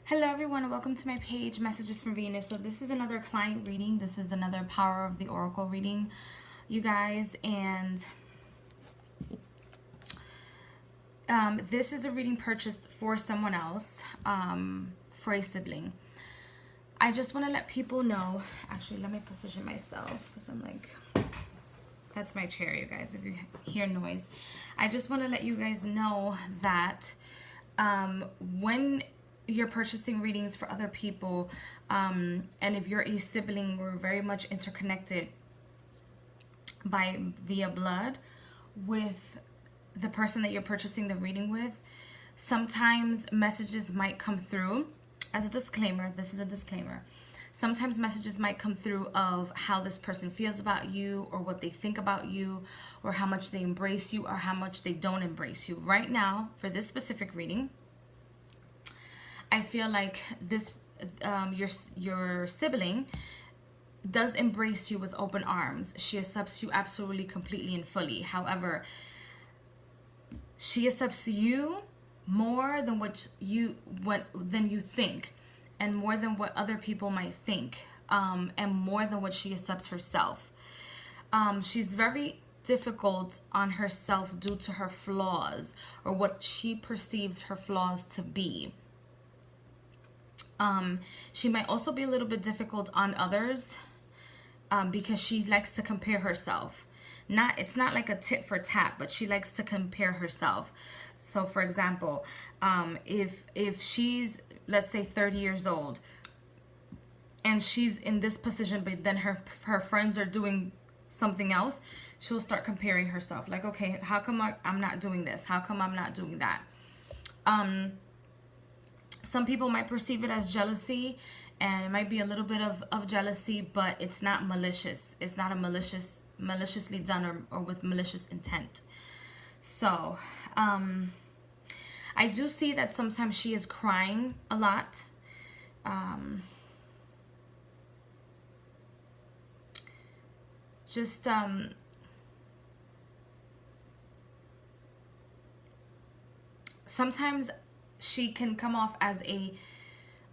Hello everyone and welcome to my page, Messages from Venus. So this is another client reading. This is another Power of the Oracle reading, you guys. And this is a reading purchased for someone else, for a sibling. I just want to let people know, actually let me position myself because I'm like, that's my chair, you guys, if you hear noise. I just want to let you guys know that when you're purchasing readings for other people, and if you're a sibling, we're very much interconnected via blood with the person that you're purchasing the reading with. Sometimes messages might come through. As a disclaimer, this is a disclaimer. Sometimes messages might come through of how this person feels about you, or what they think about you, or how much they embrace you, or how much they don't embrace you. Right now, for this specific reading, I feel like this your sibling does embrace you with open arms. She accepts you absolutely, completely, and fully. However, she accepts you more than than you think, and more than what other people might think, and more than what she accepts herself. She's very difficult on herself due to her flaws, or what she perceives her flaws to be. She might also be a little bit difficult on others, because she likes to compare herself. It's not like a tit for tat, but she likes to compare herself. So for example, if she's, let's say, 30 years old and she's in this position, but then her friends are doing something else, she'll start comparing herself. Like, okay, how come I'm not doing this? How come I'm not doing that? Some people might perceive it as jealousy, and it might be a little bit of jealousy, but it's not malicious. It's not a maliciously done or with malicious intent. So I do see that sometimes she is crying a lot. Sometimes she can come off as a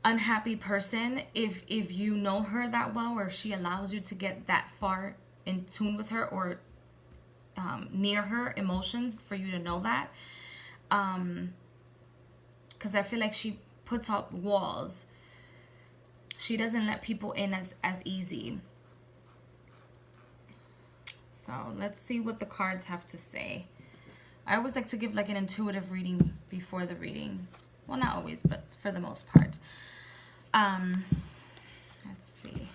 unhappy person if you know her that well, or she allows you to get that far in tune with her, or near her emotions for you to know that. Because I feel like she puts up walls. She doesn't let people in as easy. So let's see what the cards have to say. I always like to give like an intuitive reading before the reading. Well, not always, but for the most part. Let's see.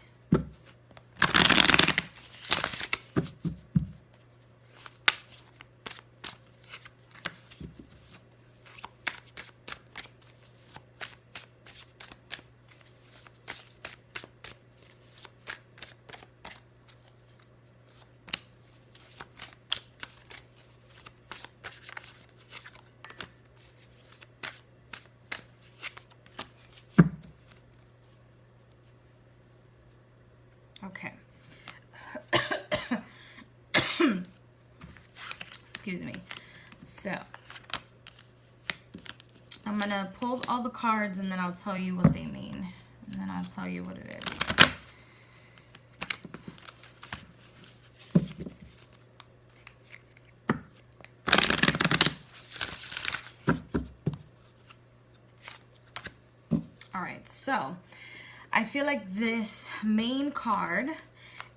Okay. Excuse me. So I'm going to pull all the cards, and then I'll tell you what they mean. And then I'll tell you what it is. All right, so I feel like this main card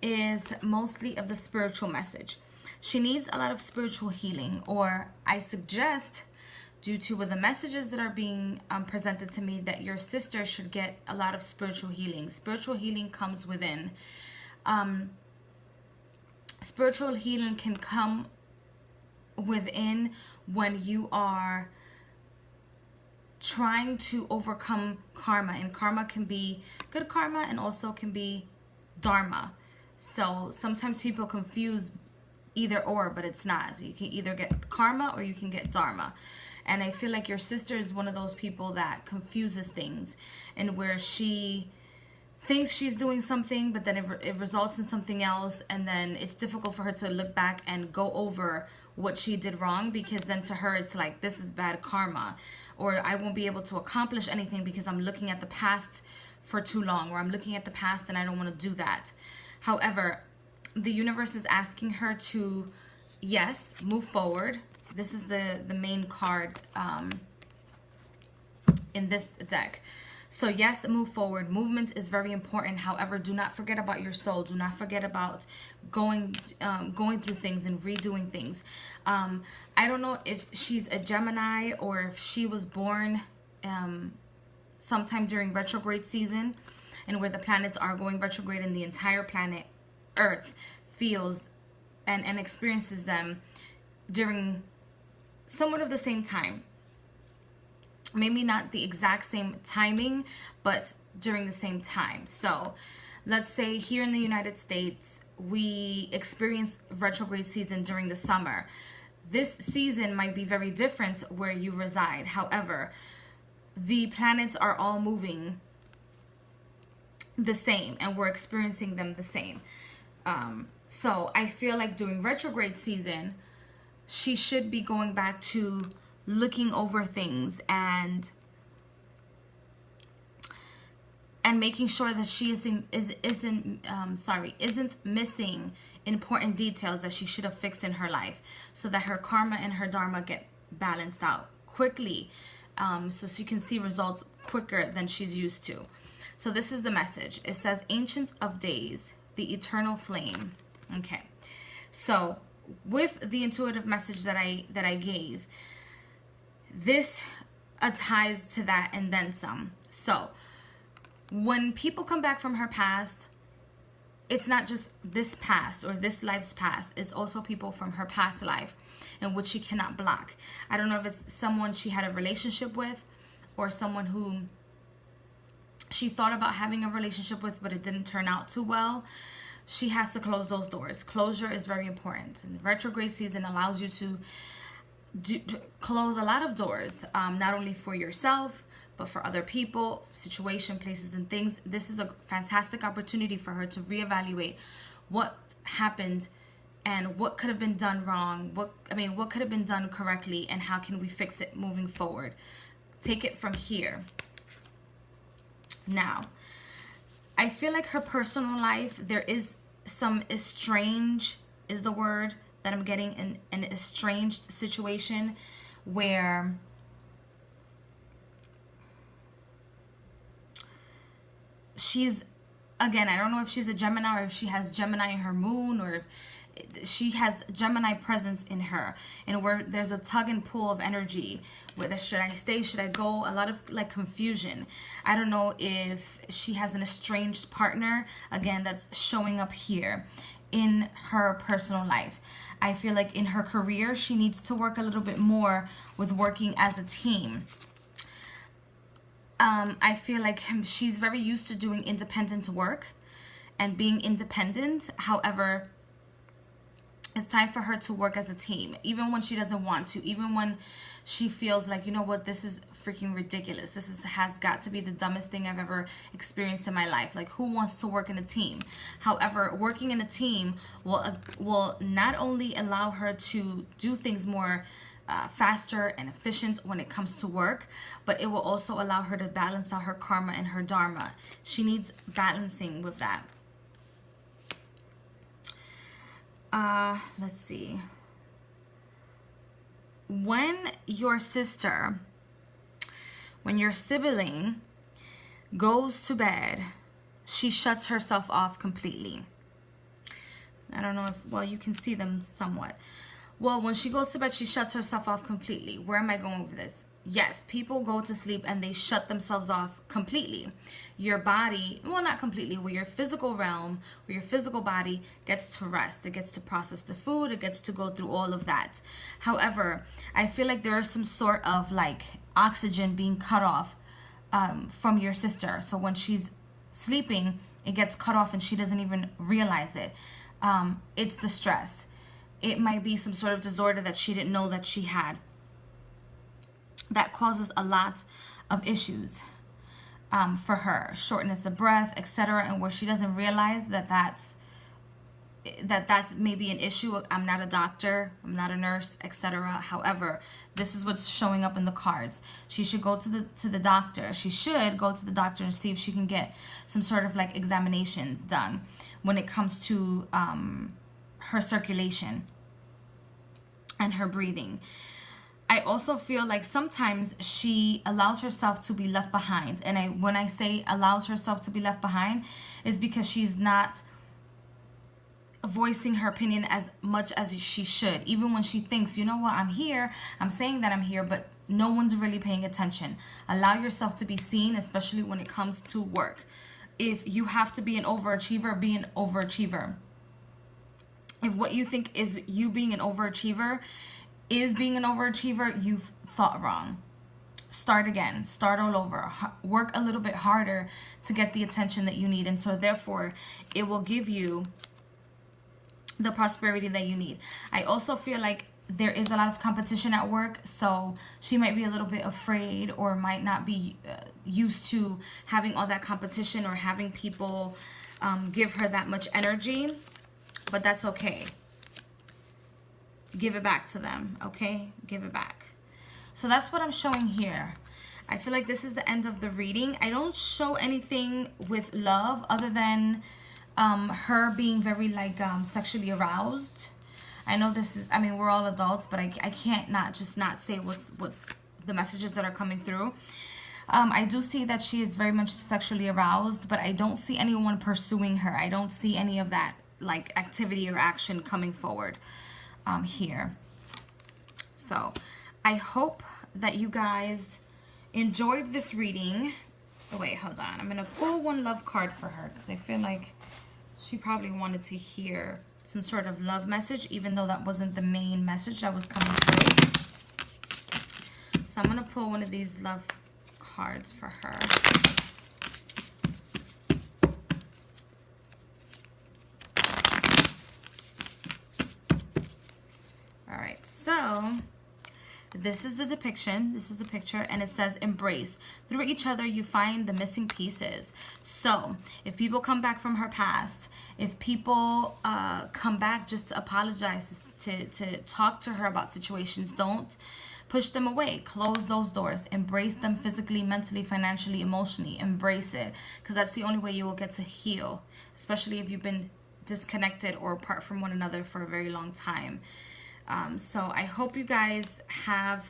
is mostly of the spiritual message. She needs a lot of spiritual healing, or I suggest, due to the messages that are being presented to me, that your sister should get a lot of spiritual healing. Spiritual healing comes within. Spiritual healing can come within when you are trying to overcome karma, and karma can be good karma and also can be dharma. So sometimes people confuse either or, but it's not. So you can either get karma or you can get dharma, and I feel like your sister is one of those people that confuses things, and where she thinks she's doing something, but then it results in something else, and then it's difficult for her to look back and go over what she did wrong, because then to her it's like, this is bad karma, or I won't be able to accomplish anything because I'm looking at the past for too long, or I'm looking at the past and I don't want to do that. However, the universe is asking her to, yes, move forward. This is the main card in this deck. So yes, move forward. Movement is very important. However, do not forget about your soul. Do not forget about going through things and redoing things. I don't know if she's a Gemini or if she was born sometime during retrograde season, and where the planets are going retrograde and the entire planet Earth feels and experiences them during somewhat of the same time. Maybe not the exact same timing, but during the same time. So let's say here in the United States, we experience retrograde season during the summer. This season might be very different where you reside. However, the planets are all moving the same, and we're experiencing them the same. So I feel like during retrograde season, she should be going back to looking over things and making sure that she isn't missing important details that she should have fixed in her life, so that her karma and her dharma get balanced out quickly, so she can see results quicker than she's used to. So this is the message. It says, Ancient of Days, the eternal flame. Okay, so with the intuitive message that I gave, this ties to that and then some. So when people come back from her past, it's not just this past or this life's past. It's also people from her past life, in which she cannot block. I don't know if it's someone she had a relationship with, or someone who she thought about having a relationship with, but it didn't turn out too well. She has to close those doors. Closure is very important. And the retrograde season allows you to close a lot of doors, not only for yourself, but for other people, situation, places, and things. This is a fantastic opportunity for her to reevaluate what happened and what could have been done wrong, what could have been done correctly, and how can we fix it moving forward. Take it from here. Now, I feel like her personal life, there is some estranged, is the word that I'm getting, in an estranged situation where she's, again, I don't know if she's a Gemini or if she has Gemini in her moon, or if she has Gemini presence in her, and where there's a tug and pull of energy, whether should I stay, should I go, a lot of like confusion. I don't know if she has an estranged partner, again, that's showing up here in her personal life. I feel like in her career, she needs to work a little bit more with working as a team. I feel like she's very used to doing independent work and being independent. However, it's time for her to work as a team, even when she doesn't want to, even when she feels like, you know what, this is freaking ridiculous. This has got to be the dumbest thing I've ever experienced in my life. Like, who wants to work in a team? However, working in a team will not only allow her to do things more faster and efficient when it comes to work, but it will also allow her to balance out her karma and her dharma. She needs balancing with that. Let's see. When your sibling goes to bed, she shuts herself off completely. I don't know if, well, you can see them somewhat. Well, when she goes to bed, she shuts herself off completely. Where am I going with this? Yes, people go to sleep and they shut themselves off completely. Your body, well, not completely, where your physical realm, where your physical body gets to rest. It gets to process the food. It gets to go through all of that. However, I feel like there is some sort of like oxygen being cut off from your sister. So when she's sleeping, it gets cut off and she doesn't even realize it. It's the stress. It might be some sort of disorder that she didn't know that she had, that causes a lot of issues. for her, shortness of breath, etc., and where she doesn't realize that's maybe an issue. I'm not a doctor, I'm not a nurse, etc. However, this is what's showing up in the cards. She should go to the doctor. She should go to the doctor and see if she can get some sort of like examinations done when it comes to her circulation and her breathing. I also feel like sometimes she allows herself to be left behind. And when I say allows herself to be left behind, is because she's not voicing her opinion as much as she should. Even when she thinks, you know what, I'm here, I'm saying that I'm here, but no one's really paying attention. Allow yourself to be seen, especially when it comes to work. If you have to be an overachiever, be an overachiever. If what you think is you being an overachiever is being an overachiever, you've thought wrong. Start again. Start all over. Work a little bit harder to get the attention that you need. And so therefore, it will give you the prosperity that you need. I also feel like there is a lot of competition at work, so she might be a little bit afraid or might not be used to having all that competition or having people give her that much energy, but that's okay. Give it back to them, okay? Give it back. So that's what I'm showing here. I feel like this is the end of the reading. I don't show anything with love other than her being very like sexually aroused. I know this is, I mean, we're all adults, but I can't not say what's the messages that are coming through. I do see that she is very much sexually aroused, but I don't see anyone pursuing her. I don't see any of that like activity or action coming forward here. So I hope that you guys enjoyed this reading. Oh wait, hold on. I'm gonna pull one love card for her because I feel like she probably wanted to hear some sort of love message, even though that wasn't the main message that was coming through. So I'm gonna pull one of these love cards for her. Alright, so this is the depiction. This is the picture, and it says embrace. Through each other, you find the missing pieces. So if people come back from her past, if people come back just to apologize, to talk to her about situations, don't push them away. Close those doors. Embrace them physically, mentally, financially, emotionally. Embrace it, because that's the only way you will get to heal, especially if you've been disconnected or apart from one another for a very long time. So I hope you guys have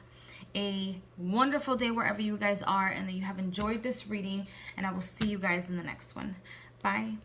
a wonderful day wherever you guys are, and that you have enjoyed this reading, and I will see you guys in the next one. Bye.